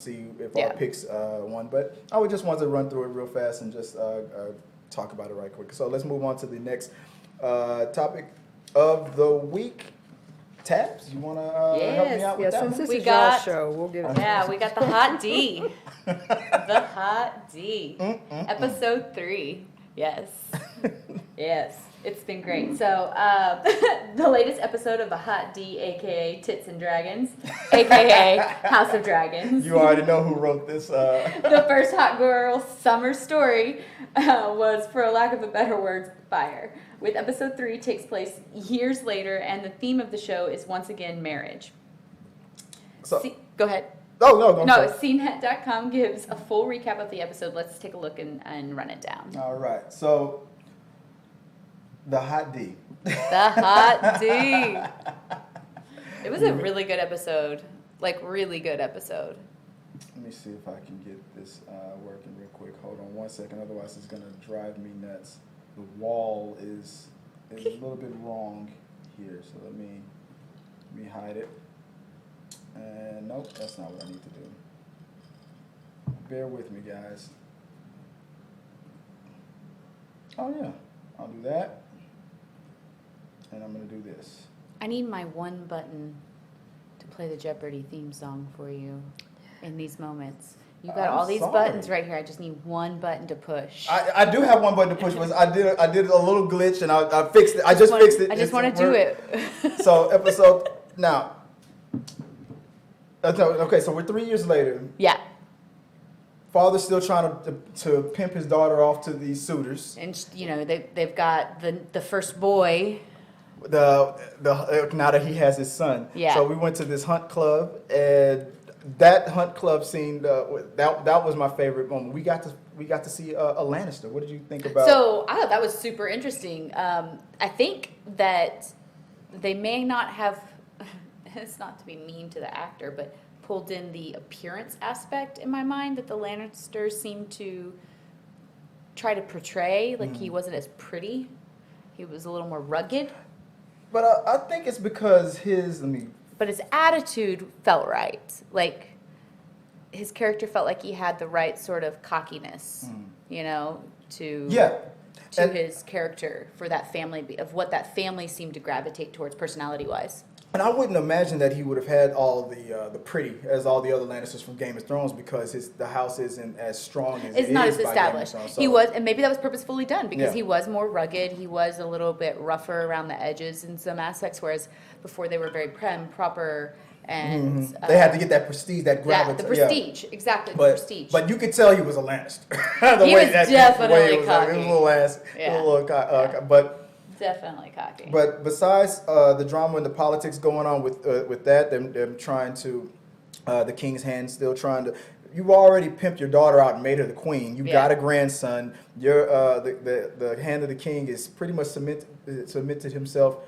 see if our picks won. But I would just want to run through it real fast and just talk about it right quick. So let's move on to the next topic of the week. Tabs, you want to help me out with that? Since this one? is your show, we'll give it. Yeah, we got the hot D. The hot D. Episode 3. Yes. Yes. It's been great. So, the latest episode of the Hot D, a.k.a. Tits and Dragons, a.k.a. House of Dragons. You already know who wrote this. The first Hotgirl Summer Story was, for lack of a better word, fire. With episode 3 takes place years later, and the theme of the show is once again marriage. So, go ahead. Oh, no. No, CNET.com gives a full recap of the episode. Let's take a look and run it down. All right. So, the hot D. The hot D. It was a really good episode. Like, really good episode. Let me see if I can get this working real quick. Hold on one second. Otherwise, it's going to drive me nuts. The wall is a little bit wrong here. So, let me hide it. And nope, that's not what I need to do. Bear with me, guys. Oh, yeah. I'll do that. And I'm going to do this. I need my one button to play the Jeopardy theme song for you in these moments. You got all these buttons right here. I just need one button to push. I do have one button to push. I did a little glitch and I fixed it. I just fixed it. I just want to do it. So episode now. Okay, so we're 3 years later. Yeah. Father's still trying to pimp his daughter off to these suitors. And they've got the first boy. Now that he has his son. Yeah. So we went to this hunt club, and that hunt club scene that was my favorite moment. We got to see a Lannister. What did you think about? So I thought that was super interesting. I think that they may not have. It's not to be mean to the actor, but pulled in the appearance aspect in my mind that the Lannisters seem to try to portray. Like he wasn't as pretty. He was a little more rugged. But I think it's because But his attitude felt right. Like, his character felt like he had the right sort of cockiness, to his character for that family, of what that family seemed to gravitate towards personality-wise. And I wouldn't imagine that he would have had all the pretty as all the other Lannisters from Game of Thrones because the house isn't as strong as it's it not is as established. By Game of Thrones, He was, and maybe that was purposefully done because he was more rugged. He was a little bit rougher around the edges in some aspects, whereas before they were very proper, and they had to get that prestige, that gravitas. Yeah, the prestige, exactly. The prestige. But you could tell he was a Lannister. He was definitely cocky. He was a little ass, but. Definitely cocky. But besides the drama and the politics going on with that, them trying to, the king's hand still trying to. You've already pimped your daughter out and made her the queen. You got a grandson. You're the hand of the king is pretty much submitted himself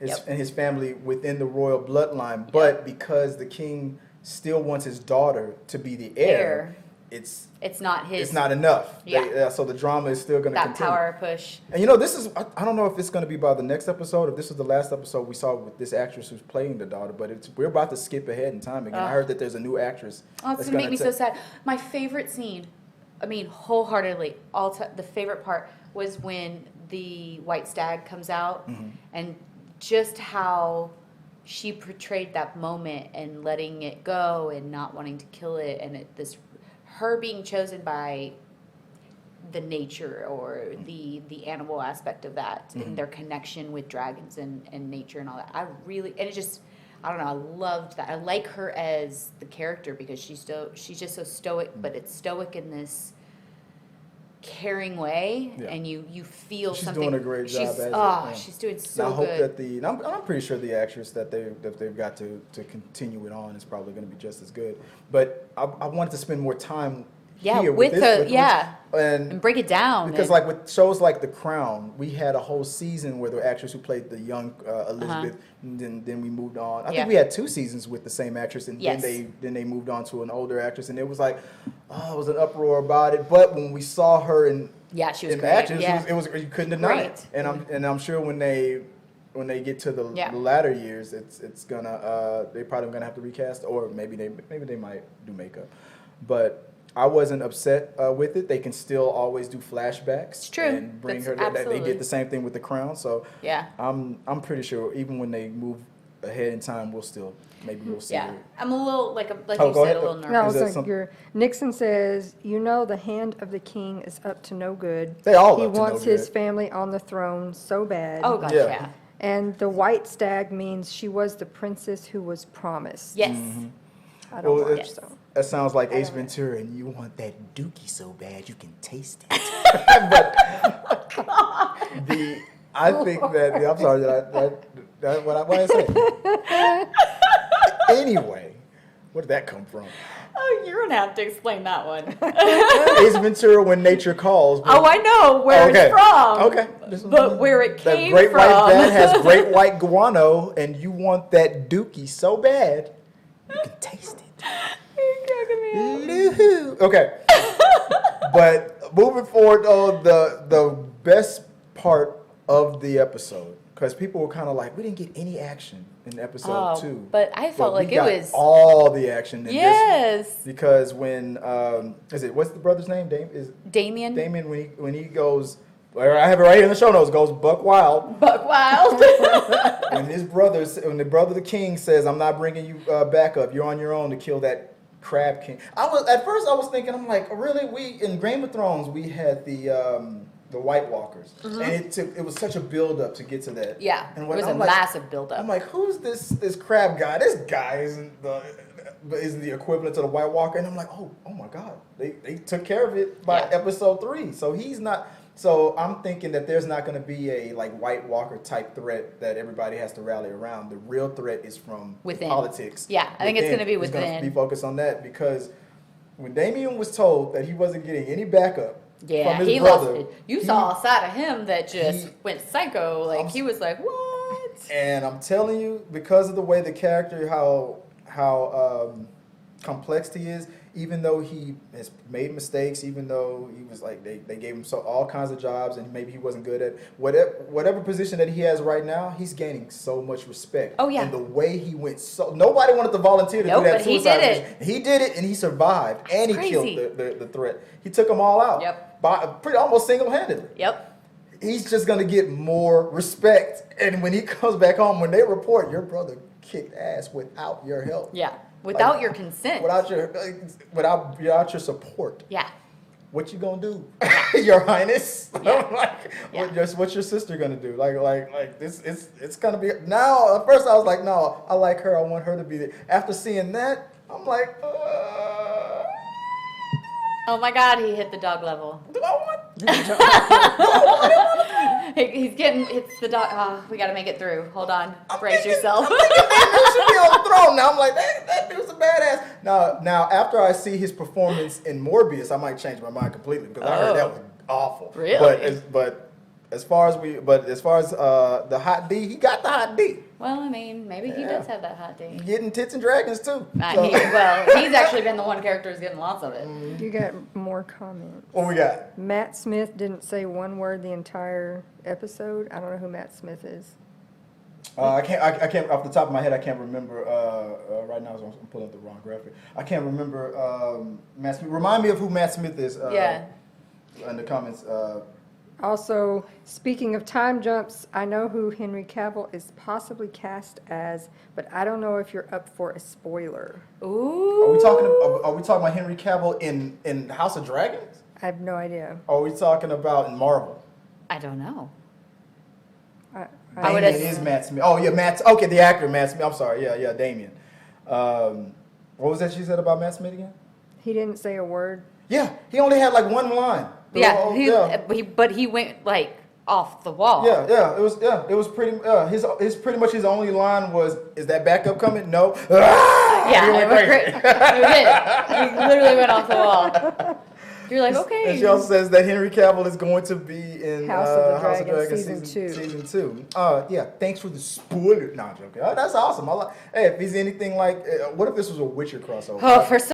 and his family within the royal bloodline. But because the king still wants his daughter to be the heir. It's not his. It's not enough. Yeah. So the drama is still going to continue. That power push. And this is, I don't know if it's going to be by the next episode, if this is the last episode we saw with this actress who's playing the daughter, but we're about to skip ahead in time again. I heard that there's a new actress. Oh, it's going to make me so sad. My favorite scene, wholeheartedly, the favorite part was when the white stag comes out and just how she portrayed that moment and letting it go and not wanting to kill it and her being chosen by the nature or the animal aspect of that and their connection with dragons and nature and all that. I don't know, I loved that. I like her as the character because she's just so stoic, but it's stoic in this caring way, and you feel she's something. She's doing a great job. She's doing so I hope good. that I'm pretty sure the actress that they've got to continue it on is probably going to be just as good. But I wanted to spend more time here with her, and break it down. Because like with shows like The Crown, we had a whole season where the actress who played the young Elizabeth, and then we moved on. I think we had 2 seasons with the same actress, and then they moved on to an older actress, and it was like, it was an uproar about it. But when we saw her she was in great. action, it was you couldn't deny it. And I'm sure when they get to the latter years, it's gonna they're probably gonna have to recast, or maybe they might do makeup. but I wasn't upset with it. They can still always do flashbacks. It's true. And bring her. They Absolutely. did the same thing with the Crown. So Yeah. I'm pretty sure even when they move ahead in time, we'll see. Yeah. It. I'm a little, like Oh, you go said, ahead. a little No, nervous. it's like Nixon says, the hand of the king is up to no good. They all He up to no wants his good. family on the throne so bad. Oh, gosh, Yeah. yeah. And the white stag means she was the princess who was promised. Yes. I don't Well, watch, so. That sounds like I Ace don't- Ventura, and you want that dookie so bad you can taste it. But I think that I'm sorry that what I said. Anyway, where did that come from? Oh, you're gonna have to explain that one. Ace Ventura, When Nature Calls. Oh, I know where Okay. it's from. Okay. But where it That came great from. white that has great white guano, and you want that dookie so bad you can taste it. You're cracking me up. Loo-hoo. Okay. But moving forward, the best part of the episode, because people were kind of like, we didn't get any action in episode 2. But I felt like we it got was. all the action in this Yes. one. Because when what's the brother's name? Damien. Damien, when he goes, well, I have it right here in the show notes, goes buck wild. Buck Wild. When the brother of the king says, I'm not bringing you back up, you're on your own to kill that crab king. At first I was thinking, I'm like, really? We in Game of Thrones we had the White Walkers, and it was such a build up to get to that. Yeah. And It when was I'm a like- massive buildup. I'm like, who's this crab guy? This guy isn't the equivalent to the White Walker, and I'm like, oh my God, they took care of it by episode 3, so he's not. So I'm thinking that there's not going to be a like White Walker type threat that everybody has to rally around. The real threat is from Within. politics. Yeah, I think it's going to be It's going within. to be focused on that, because when Damien was told that he wasn't getting any backup Yeah, from his he brother, lost it. You saw a side of him that just he- went psycho. Like, he was like, what? And I'm telling you, because of the way the character, how complex he is, even though he has made mistakes, even though he was like they gave him all kinds of jobs, and maybe he wasn't good at whatever position that he has right now, he's gaining so much respect. Oh, yeah. And the way he went, so nobody wanted to volunteer to Nope, do that but he suicide did mission. He did it, and he survived, and he Crazy. killed the threat. He took them all out. Yep. Almost single-handedly. Yep. He's just gonna get more respect, and when he comes back home, when they report your brother kicked ass without your help, Yeah. Without Like, your consent. without your support, Yeah. what you gonna do, Your Highness? Yeah. Like, Yeah. what's your sister gonna do? Like this, it's gonna be now. At first, I was like, no, I like her. I want her to be there. After seeing that, I'm like, Oh my God, he hit the dog level. do I want? It's the dog. We got to make it through. Hold on. Brace yourself. I'm thinking that dude should be on the throne now. I'm like, that dude's a badass. Now, after I see his performance in Morbius, I might change my mind completely, because I heard that was awful. Really? But as far as the hot D, he got the hot D. Well, I mean, maybe he does have that hot D. Getting tits and dragons too. So- He's actually been the one character who's getting lots of it. You got more comments. What we got? Matt Smith didn't say one word the entire episode. I don't know who Matt Smith is. I can't off the top of my head. I can't remember right now. I'm pulling up the wrong graphic. I can't remember Matt Smith. Remind me of who Matt Smith is. Yeah. In the comments. Also, speaking of time jumps, I know who Henry Cavill is possibly cast as, but I don't know if you're up for a spoiler. Ooh. Are we talking about Henry Cavill in House of Dragons? I have no idea. Or are we talking about in Marvel? I don't know. I would Damien assume- is Matt Smith. Oh yeah, Okay, the actor Matt Smith. I'm sorry. Yeah, Damien. What was that she said about Matt Smith again? He didn't say a word. Yeah, he only had like one line. But he went like off the wall. Yeah. It was pretty. His pretty much his only line was, "Is that backup coming?" No. Yeah, He it went was crazy. great. It was it. He literally went off the wall. You're like, okay. And she also says that Henry Cavill is going to be in House of the House of Dragon Dragons season 2. Season 2. Yeah, thanks for the spoiler. No, I'm joking. That's awesome. Hey, if he's anything like, what if this was a Witcher crossover? Oh, for some